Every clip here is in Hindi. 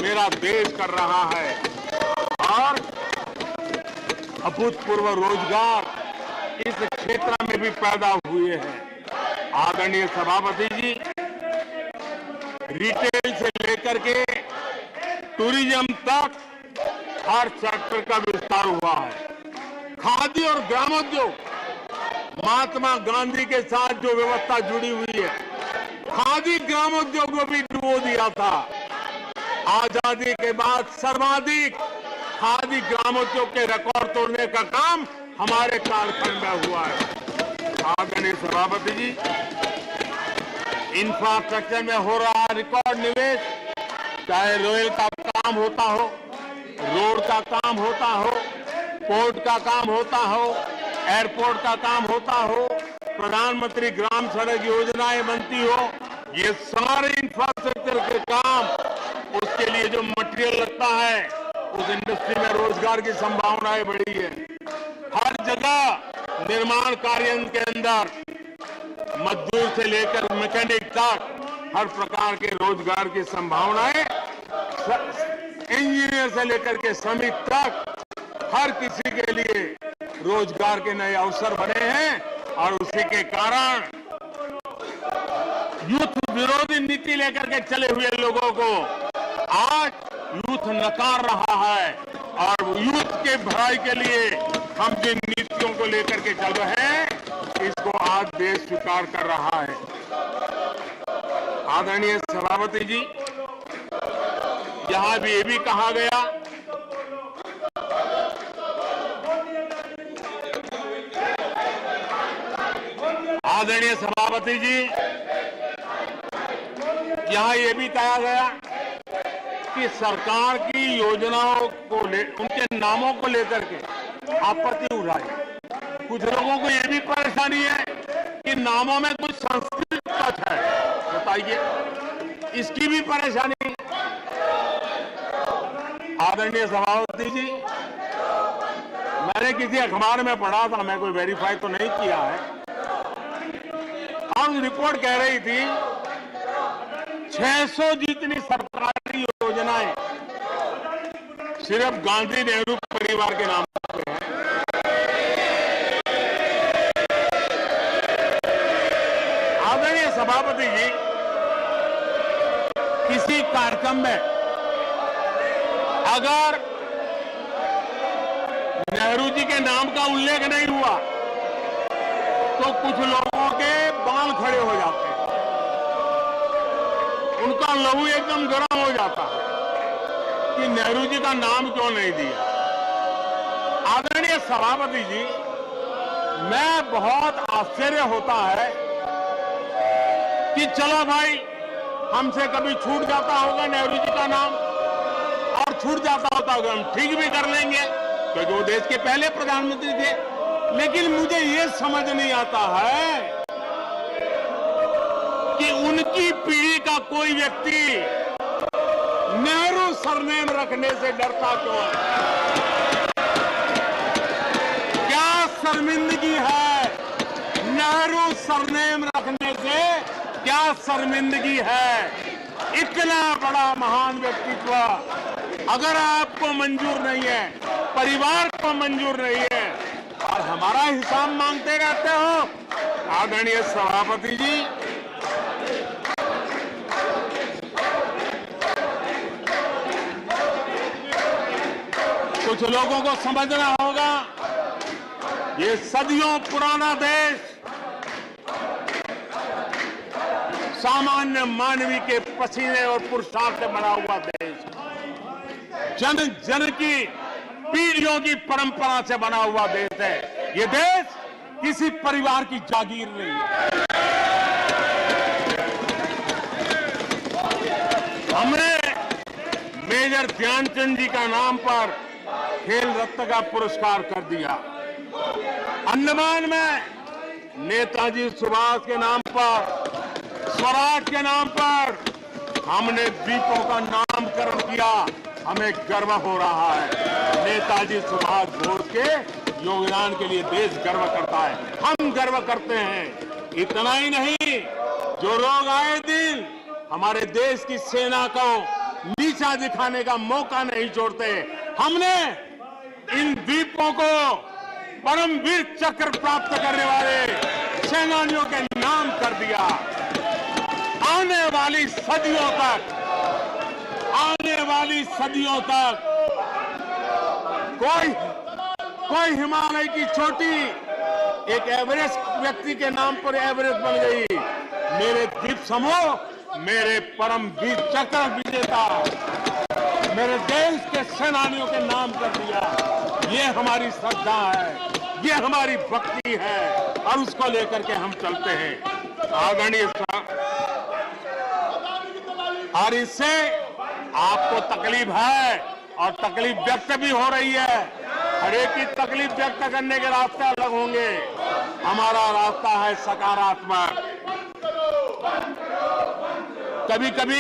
मेरा देश कर रहा है और अभूतपूर्व रोजगार इस क्षेत्र में भी पैदा हुए हैं। आदरणीय सभापति जी, रिटेल से लेकर के टूरिज्म तक हर सेक्टर का विस्तार हुआ है। खादी और ग्रामोद्योग, महात्मा गांधी के साथ जो व्यवस्था जुड़ी हुई है, खादी ग्रामोद्योग को भी डुबो दिया था। आजादी के बाद सर्वाधिक खादी ग्रामोद्योग के रिकॉर्ड तोड़ने का काम हमारे कालखंड में हुआ है। आदरणीय सभापति जी, इंफ्रास्ट्रक्चर में हो रहा रिकॉर्ड निवेश, चाहे रेल का काम होता हो, रोड का काम होता हो, पोर्ट का काम होता हो, एयरपोर्ट का काम होता हो, प्रधानमंत्री ग्राम सड़क योजनाएं बनती हो, ये सारे इंफ्रास्ट्रक्चर के काम, उसके लिए जो मटेरियल लगता है, उस इंडस्ट्री में रोजगार की संभावनाएं बढ़ी है। हर जगह निर्माण कार्य के अंदर मजदूर से लेकर मैकेनिक तक हर प्रकार के रोजगार की संभावनाएं, इंजीनियर से लेकर के श्रमिक तक हर किसी के लिए रोजगार के नए अवसर बने हैं। और उसी के कारण यूथ विरोधी नीति लेकर के चले हुए लोगों को आज यूथ नकार रहा है और यूथ के भलाई के लिए हम जिन नीतियों को लेकर के चल रहे हैं, इसको आज देश स्वीकार कर रहा है। आदरणीय सभापति जी, यहां भी ये भी कहा गया आदरणीय सभापति जी, यहां ये भी कहा गया कि सरकार की योजनाओं को उनके नामों को लेकर के आपत्ति उठाई। कुछ लोगों को ये भी परेशानी है कि नामों में कुछ संस्कृत टच है, बताइए, इसकी भी परेशानी। आदरणीय सभापति जी, मैंने किसी अखबार में पढ़ा था, मैं कोई वेरीफाई तो नहीं किया है, और रिपोर्ट कह रही थी 600 जितनी सरकारी योजनाएं सिर्फ गांधी नेहरू परिवार के नाम पे हैं। आदरणीय सभापति जी, किसी कार्यक्रम में अगर नेहरू जी के नाम का उल्लेख नहीं हुआ तो कुछ लोगों के बाल खड़े हो जाते हैं, उनका लहू एकदम गर्म हो जाता है कि नेहरू जी का नाम क्यों नहीं दिया। आदरणीय सभापति जी, मैं बहुत आश्चर्य होता है कि चलो भाई, हमसे कभी छूट जाता होगा नेहरू जी का नाम, और छूट जाता होता होगा, हम ठीक भी कर लेंगे क्योंकि वो देश के पहले प्रधानमंत्री थे। लेकिन मुझे ये समझ नहीं आता है कि उनकी पीढ़ी का कोई व्यक्ति नेहरू सरनेम रखने से डरता क्यों है? क्या शर्मिंदगी है नेहरू सरनेम रखने से? क्या शर्मिंदगी है? इतना बड़ा महान व्यक्तित्व अगर आपको मंजूर नहीं है, परिवार को मंजूर नहीं है, और हमारा हिसाब मांगते रहते हो। आदरणीय सभापति जी, कुछ लोगों को समझना होगा, ये सदियों पुराना देश सामान्य मानवी के पसीने और पुरुषार्थ से बना हुआ देश, जन जन की पीढ़ियों की परंपरा से बना हुआ देश है। ये देश किसी परिवार की जागीर नहीं है। हमने मेजर ध्यानचंद जी का नाम पर खेल रत्न का पुरस्कार कर दिया। अंडमान में नेताजी सुभाष के नाम पर, स्वराज के नाम पर हमने द्वीपों का नामकरण किया। हमें गर्व हो रहा है। नेताजी सुभाष बोस के योगदान के लिए देश गर्व करता है, हम गर्व करते हैं। इतना ही नहीं, जो लोग आए दिन हमारे देश की सेना को नीचा दिखाने का मौका नहीं छोड़ते। हमने इन द्वीपों को परमवीर चक्र प्राप्त करने वाले सेनानियों के नाम कर दिया। आने वाली सदियों तक कोई हिमालय की चोटी एक एवरेस्ट व्यक्ति के नाम पर एवरेस्ट बन गई। मेरे द्वीप समूह मेरे परमवीर चक्र विजेता मेरे देश के सेनानियों के नाम कर दिया। ये हमारी श्रद्धा है, ये हमारी भक्ति है और उसको लेकर के हम चलते हैं। आदरणीय और इससे आपको तकलीफ है और तकलीफ व्यक्त भी हो रही है। हर एक की तकलीफ व्यक्त करने के रास्ते अलग होंगे। हमारा रास्ता है सकारात्मक। कभी कभी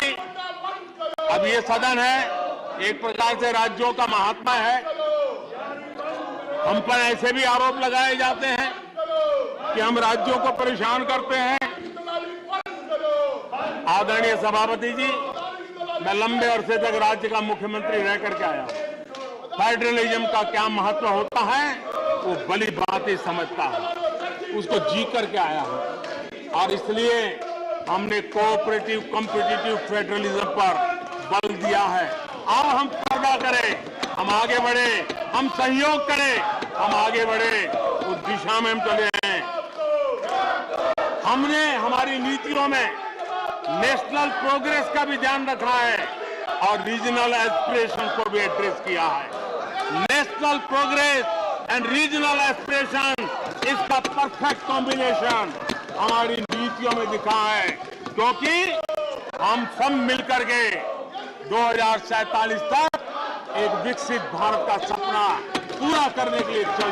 अब ये सदन है, एक प्रकार से राज्यों का महात्मा है। हम पर ऐसे भी आरोप लगाए जाते हैं कि हम राज्यों को परेशान करते हैं। आदरणीय सभापति जी, मैं लंबे अरसे तक राज्य का मुख्यमंत्री रह करके आया। फेडरलिज्म का क्या महत्व होता है वो भली बात ही समझता है, उसको जी करके आया है। और इसलिए हमने कोऑपरेटिव कॉम्पिटिटिव फेडरलिज्म पर बल दिया है। आओ हम पर्दा करें, हम आगे बढ़े, हम सहयोग करें, हम आगे बढ़े, उस दिशा में हम चले हैं। हमने हमारी नीतियों में नेशनल प्रोग्रेस का भी ध्यान रखा है और रीजनल एस्पिरेशन को भी एड्रेस किया है। National progress and regional aspiration, इसका परफेक्ट कॉम्बिनेशन हमारी नीतियों में दिखा है, क्योंकि हम सब मिलकर के 2047 तक एक विकसित भारत का सपना पूरा करने के लिए चल